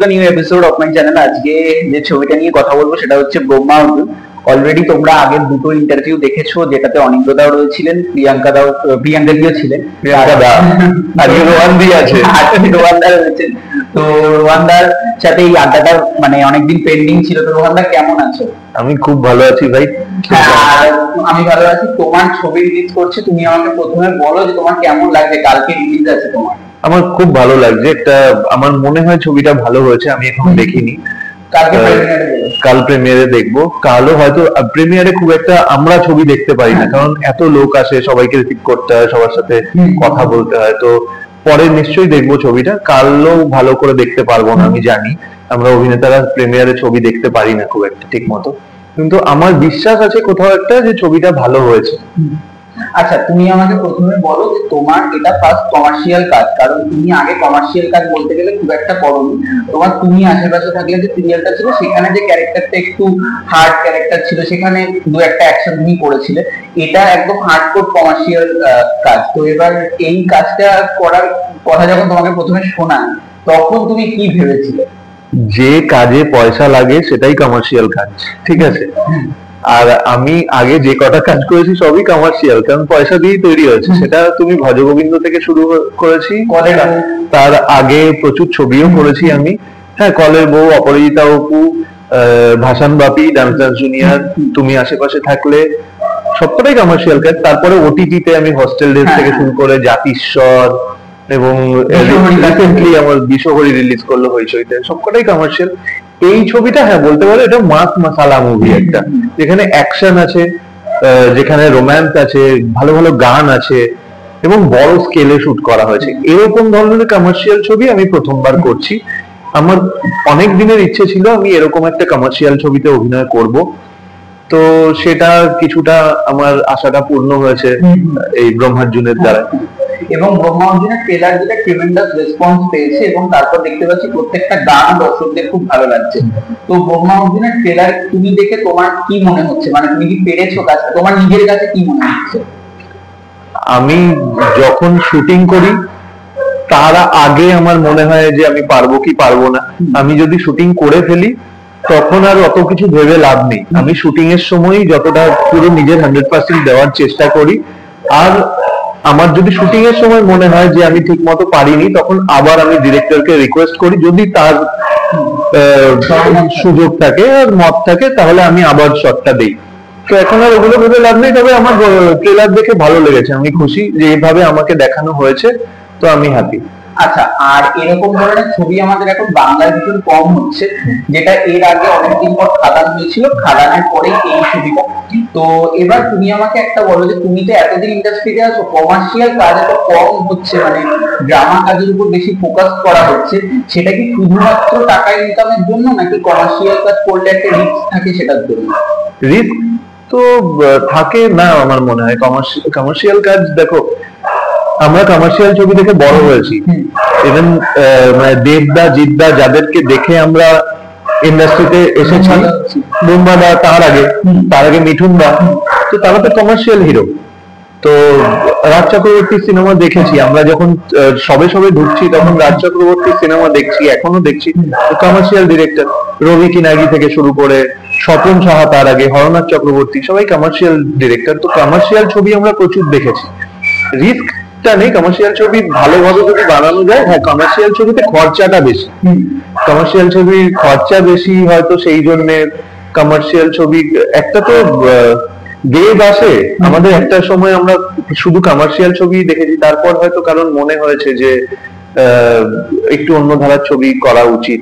The new episode of my channel. আজকে যে ছবিটা নিয়ে কথা বলবো সেটা হচ্ছে ব্রহ্মা অর্জুন। অলরেডি তোমরা আগের দুটো ইন্টারভিউ দেখেছো, যেটাতে অনিন্দ্য দাও রয়েছিলেন, প্রিয়াঙ্কা দিও ছিলেন, প্রিয়াঙ্কা দা আজকে রোহান দি আছে, রোহান দা রয়েছেন। তো রোহান দার সাথে এই আড্ডাটা মানে অনেকদিন পেন্ডিং ছিল। তো রোহান দা কেমন আছো? আমি খুব ভালো আছি ভাই। আমি ভালো আছি। তোমার ছবি রিলিজ করছে, তুমি আমাকে প্রথমে বলো যে তোমার কেমন লাগছে, কালকে রিলিজ আছে তোমার। আমার খুব ভালো লাগছে, একটা আমার মনে হয় ছবিটা ভালো হয়েছে, আমি এখনো দেখিনি। কাল প্রিমিয়ারে দেখবো। কালও হয়তো প্রিমিয়ারে খুব একটা আমরা ছবি দেখতে পারি না, কারণ এত লোক আসে, সবাইকে রিসিভ করতে হয়, সবার সাথে কথা বলতে হয়। তো পরে নিশ্চয়ই দেখবো ছবিটা। কালও ভালো করে দেখতে পারবো না, আমি জানি আমরা অভিনেতারা প্রিমিয়ারে ছবি দেখতে পারি না খুব একটা ঠিক মতো, কিন্তু আমার বিশ্বাস আছে কোথাও একটা যে ছবিটা ভালো হয়েছে। আচ্ছা, তুমি আমাকে প্রথমে বলো যে তোমার এটা ফার্স্ট কমার্শিয়াল কাজ, কারণ তুমি আগে কমার্শিয়াল কাজ বলতে গেলে খুব একটা করোনি। তোমার তুমি আশেপাশে থাকলে যে সিরিয়ালটা ছিল সেখানে যে ক্যারেক্টারটা একটু হার্ড ক্যারেক্টার ছিল, সেখানে দু একটা অ্যাকশন তুমি করেছিলে। এটা একদম হার্ডকোর কমার্শিয়াল কাজ। তো এবার এই কাজটা করার কথা যখন তোমাকে প্রথমে শোনায়, তখন তুমি কি ভেবেছিলে? যে কাজে পয়সা লাগে সেটাই কমার্শিয়াল কাজ, ঠিক আছে। আর আমি আগে যে কটা কাজ করেছি সবই কমার্শিয়াল, কারণ পয়সা দিয়েই তৈরি হয়েছে। সেটা তুমি ভজগোবিন্দ থেকে শুরু করেছি, তার আগে প্রচুর ছবিও করেছি আমি। হ্যাঁ, কলের বউ, অপরাজিতা অপু, ভাসান বাপি, ডান্স ডান্স জুনিয়র, তুমি আশেপাশে থাকলে, সবটাই কমার্শিয়াল কাজ। তারপরে ওটিটিতে আমি হস্টেল ডেজ থেকে শুরু করে জাতিস্বর এবং রিসেন্টলি আমার বিশ্বহরি রিলিজ করলো হইচইতে, সবকটাই কমার্শিয়াল। এই ছবিটা হ্যাঁ বলতে পারো এটা মাস মাসালা মুভি একটা, যেখানে অ্যাকশন আছে, যেখানে রোম্যান্স আছে, ভালো ভালো গান আছে এবং বড় স্কেলে শুট করা হয়েছে। এরকম ধরনের কমার্শিয়াল ছবি আমি প্রথমবার করছি। আমার অনেক দিনের ইচ্ছে ছিল আমি এরকম একটা কমার্শিয়াল ছবিতে অভিনয় করব। তো সেটা কিছুটা আমার আশাটা পূর্ণ হয়েছে এই ব্রহ্মার্জুনের দ্বারা। এবং ব্রহ্মা অর্জুনের ট্রেলার যেটা ট্রিমেন্ডাস রেসপন্স পেয়েছে, এবং তারপর দেখতে পাচ্ছি প্রত্যেকটা গান দর্শকদের খুব ভালো লাগছে। তো ব্রহ্মা অর্জুনের ট্রেলার তুমি দেখে তোমার কি মনে হচ্ছে, মানে তুমি কি পেরেছো কাজটা, তোমার নিজের কাছে কি মনে হচ্ছে? আমি যখন শুটিং করি তার আগে আমার মনে হয় যে আমি পারবো কি পারবো না। আমি যদি শুটিং করে ফেলি তখন আর অত কিছু ভেবে লাভ নেই। আমি শুটিং এর সময় যতটা পুরো নিজের 100% দেওয়ার চেষ্টা করি। আর আমার যদি শুটিং এর সময় মনে হয় যে আমি ঠিক মতো পারিনি, তখন আবার আমি ডিরেক্টরকে রিকোয়েস্ট করি, যদি তার সুযোগ থাকে আর মত থাকে তাহলে আমি আবার শটটা দিই। তো এখন আর ওগুলো ভেবে লাভ নেই। তবে আমার ট্রেলার দেখে ভালো লেগেছে, আমি খুশি যে এইভাবে আমাকে দেখানো হয়েছে, তো আমি হ্যাপি। আচ্ছা, আর এরকম ধরনের ছবি আমাদের এখন বাংলায় ভীষণ কম হচ্ছে, যেটা এর আগে অনেকদিন পর খাদান হয়েছিল, খাদানের পরে এই ছবিটা। তো এবার তুমি আমাকে একটা বলো যে তুমি তো এতদিন ইন্ডাস্ট্রিতে আছো, কমার্শিয়াল কাজ এত কম হচ্ছে, মানে ড্রামা কাজের উপর বেশি ফোকাস করা হচ্ছে, সেটা কি শুধুমাত্র টাকা ইনকামের জন্য, নাকি কমার্শিয়াল কাজ করলে একটা রিস্ক থাকে সেটার জন্য? রিস্ক তো থাকে না আমার মনে হয়। কমার্শিয়াল কাজ দেখো, আমরা কমার্শিয়াল ছবি দেখে বড় হয়েছি। ইভেন দেবদা, জিদ্দা, যাদেরকে দেখে আমরা ইন্ডাস্ট্রিতে এসেছি, বুম্বা দা, তার আগে মিঠুন দা, তো তারা তো কমার্শিয়াল হিরো। তো রাজ চক্রবর্তীর সিনেমা দেখেছি আমরা, যখন সবে সবে ঢুকছি তখন রাজ চক্রবর্তীর সিনেমা দেখছি, এখনো দেখছি। কমার্শিয়াল ডিরেক্টর রবি কিনাগি থেকে শুরু করে স্বপন সাহা, তার আগে হরনাথ চক্রবর্তী, সবাই কমার্শিয়াল ডিরেক্টর। তো কমার্শিয়াল ছবি আমরা প্রচুর দেখেছি। রিস্কটা নেই, কমার্শিয়াল ছবি ভালোভাবে যদি বানানো যায়। হ্যাঁ, কমার্শিয়াল ছবিতে খরচাটা বেশি, কমার্শিয়াল ছবির খরচা বেশি, হয়তো সেই জন্য কমার্শিয়াল ছবি একটা তো বেগ আসে আমাদের। একটা সময় আমরা শুধু কমার্শিয়াল ছবি দেখেছি, তারপর হয়তো কারণ মনে হয়েছে যে একটু অন্য ধারার ছবি করা উচিত,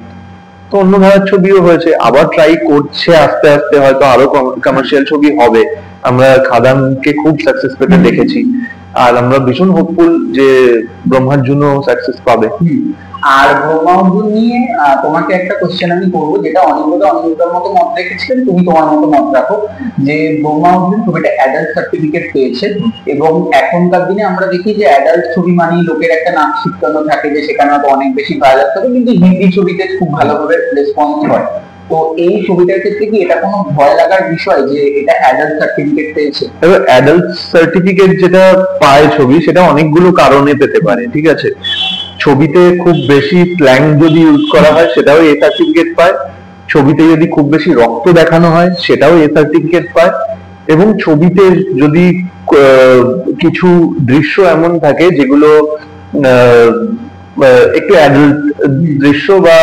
তো অন্য ধারার ছবিও হয়েছে, আবার ট্রাই করছে আস্তে আস্তে, হয়তো আরো কমার্শিয়াল ছবি হবে। আমরা খাদানকে খুব সাকসেস পেতে দেখেছি, আর আমরা ভীষণ হোপফুল যে ব্রহ্মার্জুনও সাকসেস পাবে। আর ব্রহ্মা অর্জুন নিয়ে তোমাকে একটা কোশ্চেন আমি করবো, যেটা অনিন্দ্যর মতো মত রেখেছিলেন, তুমি তোমার মতো মত রাখো। যে ব্রহ্মা অর্জুন ছবিটা অ্যাডাল্ট সার্টিফিকেট পেয়েছে, এবং এখনকার দিনে আমরা দেখি যে অ্যাডাল্ট ছবি মানেই লোকের একটা নাক শিক্ষানো থাকে, যে সেখানে হয়তো অনেক বেশি ভাইরাস থাকে, কিন্তু হিন্দি ছবিতে খুব ভালোভাবে রেসপন্স হয়। তো এই ছবিটার ক্ষেত্রে কি এটা কোনো ভয় লাগার বিষয় যে এটা অ্যাডাল্ট সার্টিফিকেট পেয়েছে? এবার অ্যাডাল্ট সার্টিফিকেট যেটা পায় ছবি, সেটা অনেকগুলো কারণে পেতে পারে, ঠিক আছে। ছবিতে খুব বেশি স্ল্যাং যদি ইউজ করা হয় সেটাও এ সার্টিফিকেট পায়, ছবিতে যদি খুব বেশি রক্ত দেখানো হয় সেটাও এ সার্টিফিকেট পায়, এবং ছবিতে যদি কিছু দৃশ্য এমন থাকে যেগুলো একটু অ্যাডাল্ট দৃশ্য বা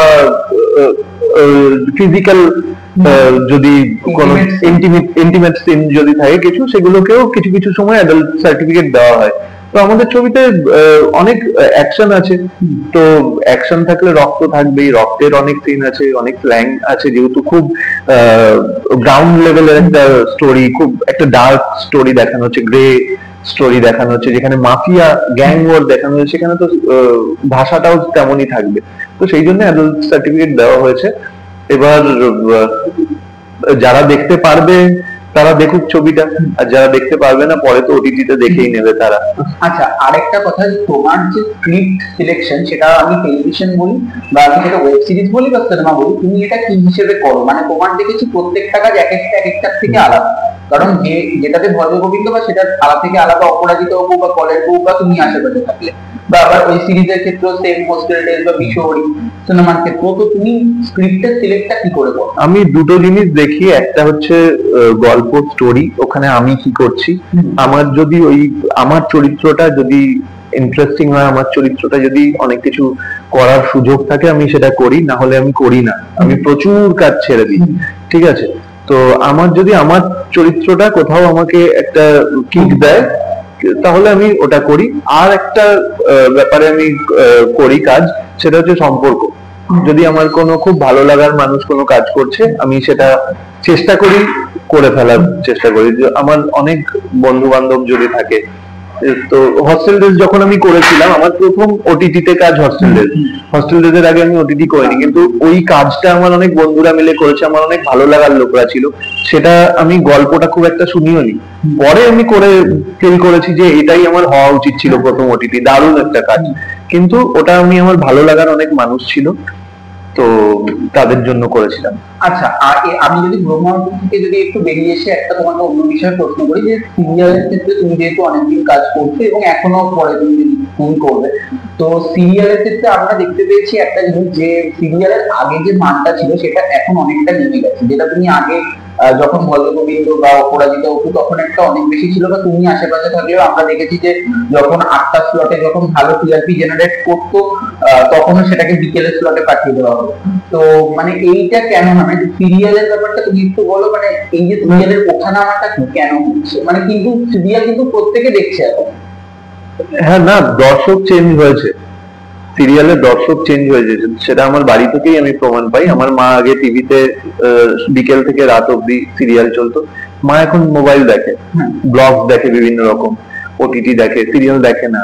ফিজিক্যাল যদি কোনো ইন্টিমেট সিন যদি থাকে কিছু, সেগুলোকেও কিছু কিছু সময় অ্যাডাল্ট সার্টিফিকেট দেওয়া হয়। তো আমাদের ছবিতে অনেক অ্যাকশন আছে, তো অ্যাকশন থাকলে রক্ত থাকবেই, রক্তের অনেক সিন আছে, অনেক স্ল্যাং আছে, যেহেতু খুব গ্রাউন্ড লেভেলের একটা স্টোরি, খুব একটা ডার্ক স্টোরি দেখানো হচ্ছে, গ্রে স্টোরি দেখানো হচ্ছে, যেখানে মাফিয়া গ্যাং ওয়ার দেখানো হচ্ছে, সেখানে তো ভাষাটাও তেমনই থাকবে। তো সেই জন্য অ্যাডাল্ট সার্টিফিকেট দেওয়া হয়েছে। এবার যারা দেখতে পারবে তারা দেখুক ছবিটা, আর যারা দেখতে পারবে না পরে তো ওটিটিতে দেখেই নেবে তারা। আচ্ছা, আরেকটা কথা, যে তোমার যে স্ক্রিপ্ট সিলেকশন, সেটা আমি টেলিভিশন বলি বা আমি সেটা ওয়েব সিরিজ বলি বা সিনেমা বলি, তুমি এটা কি হিসেবে করো? মানে তোমার দেখেছি প্রত্যেকটা কাজ এক একটার থেকে আলাদা, কারণ যেটাতে ভজগোবিন্দ বা সেটা আলাদা থেকে আলাদা অপরাজিত হোক বা কলের বউ বা তুমি আশেপাশে থাকলে, বা আবার ওই সিরিজের ক্ষেত্রেও সেম হোস্টেল ডেজ বা কিশোরী, সিনেমার ক্ষেত্রেও, তো তুমি স্ক্রিপ্টের সিলেক্টটা কি করে করো? আমি দুটো জিনিস দেখি, একটা হচ্ছে গল্প স্টোরি, ওখানে আমি কি করছি, আমার যদি আমার চরিত্রটা যদি ইন্টারেস্টিং হয়, আমার চরিত্রটা যদি অনেক কিছু করার সুযোগ থাকে, আমি সেটা করি, না হলে আমি করি না, আমি প্রচুর কাজ ছেড়ে দিই। ঠিক আছে, তো আমার যদি আমার চরিত্রটা কোথাও আমাকে একটা কিক দেয় তাহলে আমি ওটা করি। আর একটা ব্যাপারে আমি করি কাজ, সেটা হচ্ছে সম্পর্ক। যদি আমার কোনো খুব ভালো লাগার মানুষ কোনো কাজ করছে, আমি সেটা চেষ্টা করি করে ফেলার চেষ্টা করি। আমার অনেক বন্ধু বান্ধব যদি থাকে, তো হস্টেল ডেজ যখন আমি করেছিলাম, আমার প্রথম ওটিটিতে কাজ হস্টেল ডেজ। হস্টেল ডেজ এর আগে আমি ওটিটি করিনি, কিন্তু ওই কাজটা আমার অনেক বন্ধুরা মিলে করেছে, আমার অনেক ভালো লাগার লোকরা ছিল। সেটা আমি গল্পটা খুব একটা শুনিও নি, পরে আমি করে ফিল করেছি যে এটাই আমার হওয়া উচিত ছিল প্রথম ওটিটি, দারুণ একটা কাজ। কিন্তু ওটা আমি আমার ভালো লাগার অনেক মানুষ ছিল, তো তাদের জন্য করেছিলাম। আচ্ছা, আর আমি যদি ব্রহ্মাণ্ড থেকে যদি একটু বেরিয়ে এসে একটা তোমাকে অন্য বিষয়ে প্রশ্ন করি, যে সিরিয়ালের ক্ষেত্রে তুমি যেহেতু অনেকদিন কাজ করছো এবং এখনো পরে তুমি করবে, তো সিরিয়ালের ক্ষেত্রে আমরা দেখতে পেয়েছি একটা জিনিস, যে সিরিয়ালের আগে যে মানটা ছিল সেটা এখন অনেকটা নেমে গেছে। যেটা তুমি আগে যখন ভজগোবিন্দ বা অপরাজিত অপু তখন একটা অনেক বেশি ছিল, বা তুমি আশেপাশে থাকলেও আমরা দেখেছি যে যখন 8টা স্লটে যখন ভালো টিআরপি জেনারেট করতো, তখনও সেটাকে বিকেলের স্লটে পাঠিয়ে দেওয়া হলো। তো মানে এইটা কেন হয়? মানে সিরিয়ালের ব্যাপারটা তুমি একটু বলো, মানে এই যে সিরিয়ালের ওঠানামাটা কেন হচ্ছে? মানে কিন্তু সিরিয়াল কিন্তু প্রত্যেকে দেখছে এখন। হ্যাঁ, না, দর্শক চেঞ্জ হয়েছে, সিরিয়ালের দর্শক চেঞ্জ হয়েছে, সেটা আমার বাড়ি থেকেই আমি প্রমাণ পাই। আমার মা আগে টিভিতে বিকেল থেকে রাত অব্দি সিরিয়াল চলতো, মা এখন মোবাইল দেখে, ব্লগ দেখে, বিভিন্ন রকম ওটিটি দেখে, সিরিয়াল দেখে না।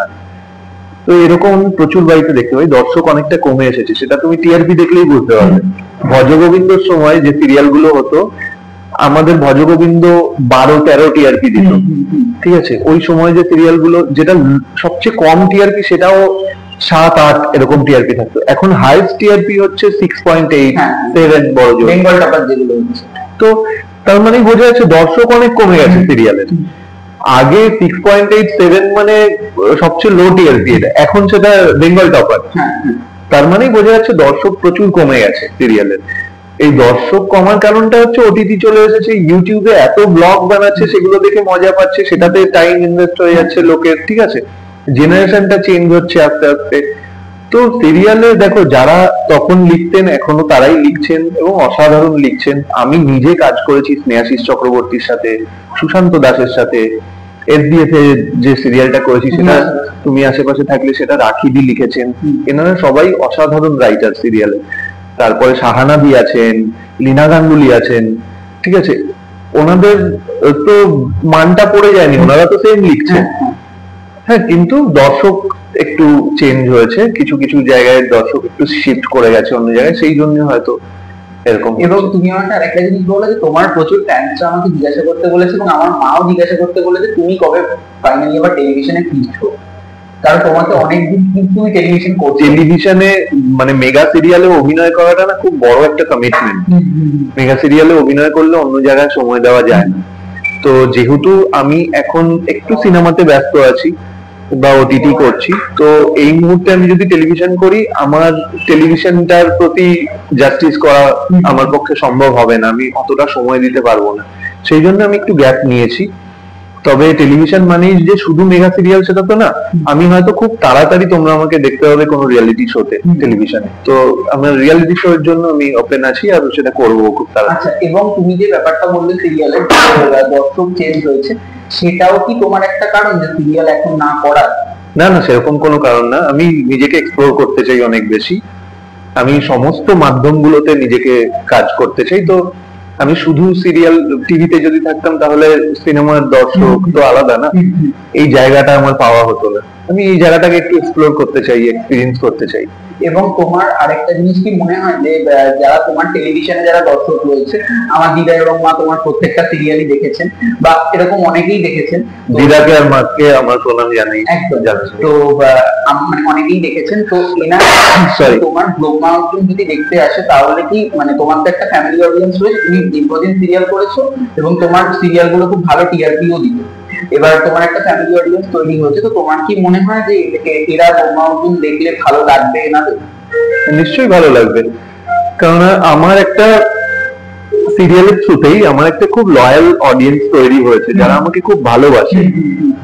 তো এরকম আমি প্রচুর বাড়িতে দেখতে পাই, দর্শক অনেকটা কমে এসেছে, সেটা তুমি টিআরপি দেখলেই বুঝতে পারবে। ভজগোবিন্দর সময় যে সিরিয়াল গুলো হতো, আমাদের ভজগোবিন্দ 12-13 টিআরপি দিত। ঠিক আছে, ওই সময় যে সিরিয়াল গুলো যেটা সবচেয়ে কম টিআরপি সেটাও 7-8 এরকম টিআরপি থাকতো, এখন হাইস্ট টিআরপি হচ্ছে 6.8, 7 বড় জোর বেঙ্গল টপার যেগুলো হচ্ছে। তো তার মানে বোঝা যাচ্ছে দর্শক অনেক কমে গেছে সিরিয়ালের। আগে 6.87 মানে সবচেয়ে লো টিআরপি, এটা এখন সেটা বেঙ্গল টপার। তার মানে বোঝা যাচ্ছে দর্শক প্রচুর কমে গেছে সিরিয়ালের। এই দর্শক কমার কারণটা হচ্ছে ওটিটি চলে এসেছে, ইউটিউবে এত ব্লগ বানাচ্ছে, সেগুলো দেখে মজা পাচ্ছে, সেটাতে টাইম ইনভেস্ট হয়ে যাচ্ছে লোকের। ঠিক আছে, জেনারেশনটা চেঞ্জ হচ্ছে আস্তে আস্তে। তো সিরিয়ালে দেখো, যারা তখন লিখতেন এখনো তারাই লিখছেন এবং অসাধারণ লিখছেন। আমি নিজে কাজ করেছি স্নেহাশিস চক্রবর্তীর সাথে, সুশান্ত দাসের সাথে। এসবিএফ এ যে সিরিয়ালটা করেছি সেটা তুমি আশেপাশে থাকলে, সেটা রাখিদি লিখেছেন। এনারা সবাই অসাধারণ রাইটার সিরিয়ালে। তারপরে শাহানাবি আছেন, লীনা গাঙ্গুলি আছেন। ঠিক আছে, ওনাদের তো মানটা পড়ে যায়নি, ওনারা তো সেম লিখছেন। হ্যাঁ, কিন্তু দর্শক একটু চেঞ্জ হয়েছে, কিছু কিছু জায়গায় দর্শক একটু শিফট করে গেছে অন্য জায়গায়, সেই জন্য হয়তো এরকম। এবং তুমি আমাকে আরেকটা জিনিস বলো, যে তোমার প্রচুর ফ্যান্সরা আমাকে জিজ্ঞাসা করতে বলেছে এবং আমার মাও জিজ্ঞাসা করতে বলেছে তুমি কবে ফাইনালি আবার টেলিভিশনে ফিরছো, কারণ তোমাকে অনেকদিন কিন্তু তুমি টেলিভিশন করছো। টেলিভিশনে মানে মেগা সিরিয়ালে অভিনয় করাটা না খুব বড় একটা কমিটমেন্ট। মেগা সিরিয়ালে অভিনয় করলে অন্য জায়গায় সময় দেওয়া যায় না। তো যেহেতু আমি এখন একটু সিনেমাতে ব্যস্ত আছি, বা ওটিটি করছি। তো এই মুহূর্তে আমি যদি টেলিভিশন করি, আমার টেলিভিশনটার প্রতি জাস্টিস করা আমার পক্ষে সম্ভব হবে না, আমি অতটা সময় দিতে পারবো না, সেই জন্য আমি একটু গ্যাপ নিয়েছি। তবে টেলিভিশন মানেই যে শুধু মেগা সিরিয়াল সেটা তো না, আমি হয়তো খুব তাড়াতাড়ি তোমরা আমাকে দেখতে হবে কোনো রিয়েলিটি শোতে টেলিভিশনে, তো আমার রিয়েলিটি শো এর জন্য আমি ওপেন আছি আর সেটা করবো খুব তাড়াতাড়ি। আচ্ছা, এবং তুমি যে ব্যাপারটা বললে সিরিয়ালের দর্শক চেঞ্জ হয়েছে, সেটাও কি তোমার একটা কারণ যে সিরিয়াল এখন না করার? না না, সেরকম কোনো কারণ না, আমি নিজেকে এক্সপ্লোর করতে চাই অনেক বেশি, আমি সমস্ত মাধ্যমগুলোতে নিজেকে কাজ করতে চাই। তো আমি শুধু সিরিয়াল টিভিতে যদি থাকতাম তাহলে সিনেমার দর্শক তো আলাদা না, এই জায়গাটা আমার পাওয়া হতো না, আমি এই জায়গাটাকে একটু এক্সপ্লোর করতে চাই, এক্সপিরিয়েন্স করতে চাই। এবং তোমার আরেকটা জিনিস কি মনে হয় যে যারা তোমার টেলিভিশনে যারা দর্শক রয়েছে, আমার দিদা এবং মা তোমার প্রত্যেকটা সিরিয়ালই দেখেছেন, বা এরকম অনেকেই দেখেছেন, দিদাকে আর মাকে আমার প্রণাম জানাই। একদম। জানাই। তো মানে অনেকেই দেখেছেন, তো এনার তোমার ব্রহ্মা অর্জুন যদি দেখতে আসে, তাহলে কি মানে তোমার তো একটা ফ্যামিলি অডিয়েন্স রয়েছে, তুমি দীর্ঘদিন সিরিয়াল করেছো এবং তোমার সিরিয়াল গুলো খুব ভালো টিআরপিও দিবে, এবার তোমার একটা ফ্যামিলি অডিয়েন্স তৈরি হয়েছে, তো তোমার কি মনে হয় যে এরা ব্রহ্মা অর্জুন দেখলে ভালো লাগবে না? নিশ্চয়ই ভালো লাগবে, কারণ আমার একটা সিরিয়ালের থ্রুতেই আমার একটা খুব লয়াল অডিয়েন্স তৈরি হয়েছে, যারা আমাকে খুব ভালোবাসে,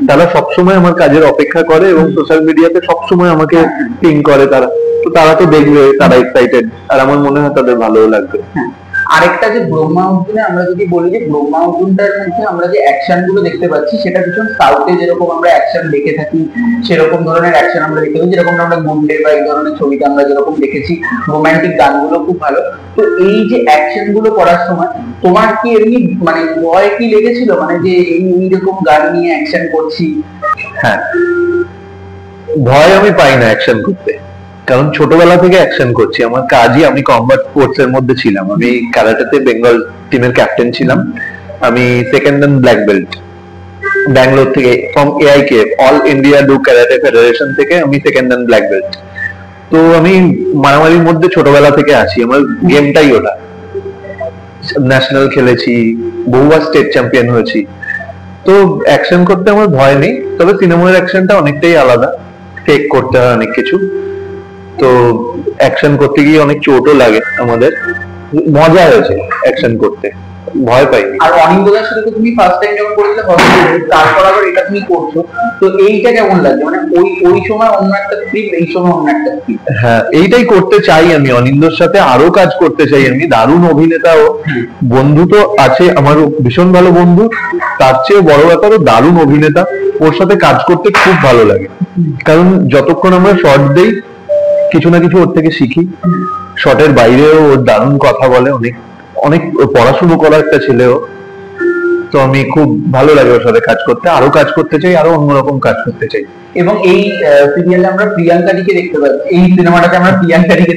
তারা সবসময় আমার কাজের অপেক্ষা করে এবং সোশ্যাল মিডিয়াতে সবসময় আমাকে পিং করে, তারা তো তারা তো দেখবে, তারা এক্সাইটেড, আর আমার মনে হয় তাদের ভালোও লাগবে। আরেকটা যে ব্রহ্মা অর্জুনে আমরা যদি বলি যে ব্রহ্মা অর্জুনটার মধ্যে আমরা যে অ্যাকশন গুলো দেখতে পাচ্ছি, সেটা ভীষণ সাউথে যেরকম আমরা অ্যাকশন দেখে থাকি সেরকম ধরনের অ্যাকশন আমরা দেখতে পাই, যেরকম আমরা গুন্ডে বা এই ধরনের ছবিতে আমরা যেরকম দেখেছি, রোমান্টিক গানগুলো খুব ভালো। তো এই যে অ্যাকশন গুলো করার সময় তোমার কি এমনি মানে ভয় কি লেগেছিল, মানে যে এইরকম গান নিয়ে অ্যাকশন করছি? হ্যাঁ, ভয় আমি পাই না অ্যাকশন করতে, কারণ ছোটবেলা থেকে অ্যাকশন করছি, আমার কাজই, আমি কমব্যাট স্পোর্টস এর মধ্যে ছিলাম, আমি ক্যারাটেতে বেঙ্গল টিমের ক্যাপ্টেন ছিলাম, আমি second and black belt Bangalore থেকে, from AIK all India do karate federation থেকে আমি সেকেন্ড এন্ড ব্ল্যাক বেল্ট। তো আমি মারামারির মধ্যে ছোটবেলা থেকে আছি, আমার গেমটাই ওটা, ন্যাশনাল খেলেছি, বহুবার স্টেট চ্যাম্পিয়ন হয়েছি, তো অ্যাকশন করতে আমার ভয় নেই। তবে সিনেমার অ্যাকশনটা অনেকটাই আলাদা, টেক করতে হয় অনেক কিছু, তো অ্যাকশন করতে গিয়ে অনেক চোটও লাগে আমাদের, মজা হয়েছে অ্যাকশন করতে, ভয় পাইনি। আর অনিন্দদার সাথে তো তুমি ফার্স্ট টাইম যখন করেছিলে তারপর আবার এটা তুমি করছো, তো এইটা কেমন লাগছে, মানে ওই সময় অন্য একটা স্ক্রিপ্ট, এই সময় অন্য একটা স্ক্রিপ্ট? হ্যাঁ, এইটাই করতে চাই আমি, অনিন্দর সাথে আরো কাজ করতে চাই আমি, দারুণ অভিনেতা ও, বন্ধু তো আছে আমার ভীষণ ভালো বন্ধু, তার চেয়ে বড় ব্যাপার ও দারুণ অভিনেতা, ওর সাথে কাজ করতে খুব ভালো লাগে, কারণ যতক্ষণ আমরা শর্ট দেই কিছু না কিছু ওর থেকে শিখি, শর্টের বাইরেও ওর দারুণ কথা বলে, অনেক অনেক পড়াশুনো করা একটা ছেলেও, তো আমি খুব ভালো লাগে ওর সাথে কাজ করতে, আরো কাজ করতে চাই, আরো অন্যরকম কাজ করতে চাই। এবং এই সিরিয়ালে আমরা প্রিয়াঙ্কাদিকে দেখতে পাচ্ছি, এই সিনেমাটাতে আমরা প্রিয়াঙ্কাদিকে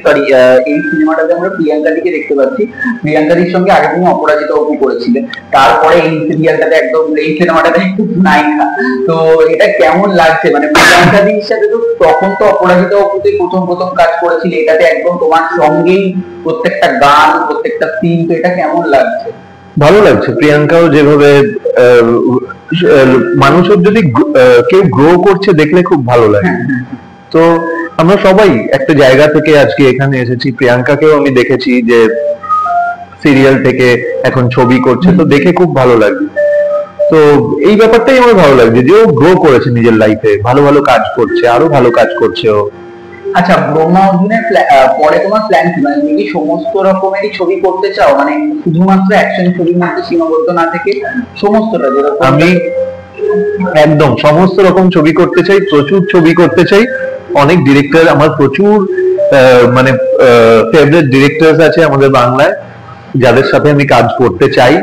এই সিনেমাটাতে আমরা প্রিয়াঙ্কাদিকে দেখতে পাচ্ছি, প্রিয়াঙ্কাদির সঙ্গে আগে তুমি অপরাজিতা অপু করেছিলে, তারপরে এই সিরিয়ালটাতে একদম, এই সিনেমাটাতে একটু নায়িকা, তো এটা কেমন লাগছে, মানে প্রিয়াঙ্কাদির সাথে তো তখন তো অপরাজিতা অপুতে প্রথম প্রথম কাজ করেছিলে, এটাতে একদম তোমার সঙ্গেই প্রত্যেকটা গান, প্রত্যেকটা সিন, তো এটা কেমন লাগছে? ভালো লাগছে, প্রিয়াঙ্কাও যেভাবে মানুষের যদি কেউ গ্রো করছে দেখলে খুব ভালো লাগে, তো আমরা সবাই একটা জায়গা থেকে আজকে এখানে এসেছি, প্রিয়াঙ্কাকেও আমি দেখেছি যে সিরিয়াল থেকে এখন ছবি করছে, তো দেখে খুব ভালো লাগে, তো এই ব্যাপারটাই আমার ভালো লাগছে যে ও গ্রো করেছে নিজের লাইফে, ভালো ভালো কাজ করছে, আরো ভালো কাজ করছে ও। আচ্ছা, ব্রহ্মা অর্জুনের পরে তোমার প্ল্যান কি, মানে তুমি কি সমস্ত রকমেরই ছবি করতে চাও, মানে শুধুমাত্র অ্যাকশন ছবির মধ্যে সীমাবদ্ধ না থেকে সমস্তটা, যেরকম? আমি একদম সমস্ত রকম ছবি করতে চাই, প্রচুর ছবি করতে চাই, অনেক ডিরেক্টর আমার প্রচুর মানে ফেভারিট ডিরেক্টরস আছে আমাদের বাংলায়, যাদের সাথে আমি কাজ করতে চাই,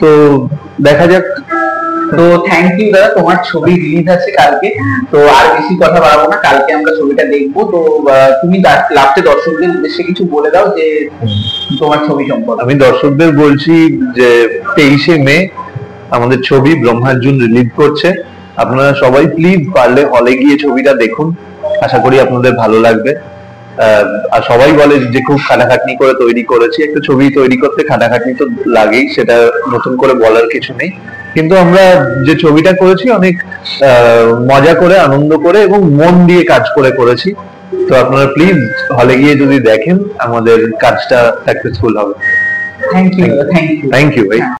তো দেখা যাক। তো থ্যাংক ইউ দাদা, তোমার ছবি রিলিজ আছে কালকে, তো আর বেশি কথা বাড়াবো না, কালকে আমরা ছবিটা দেখবো, তো তুমি লাস্টে দর্শকদের উদ্দেশ্যে কিছু বলে দাও যে তোমার ছবি সম্পর্কে। আমি দর্শকদের বলছি যে 23শে মে আমাদের ছবি ব্রহ্মার্জুন রিলিজ করছে, আপনারা সবাই প্লিজ পারলে হলে গিয়ে ছবিটা দেখুন, আশা করি আপনাদের ভালো লাগবে। আর সবাই বলে যে খুব খাটাখাটনি করে তৈরি করেছি, একটা ছবি তৈরি করতে খাটাখাটনি তো লাগেই, সেটা নতুন করে বলার কিছু নেই, কিন্তু আমরা যে ছবিটা করেছি অনেক মজা করে, আনন্দ করে এবং মন দিয়ে কাজ করে করেছি। তো আপনারা প্লিজ হলে গিয়ে যদি দেখেন, আমাদের কাজটা সাকসেসফুল হবে। Thank you. থ্যাংক ইউ ভাই।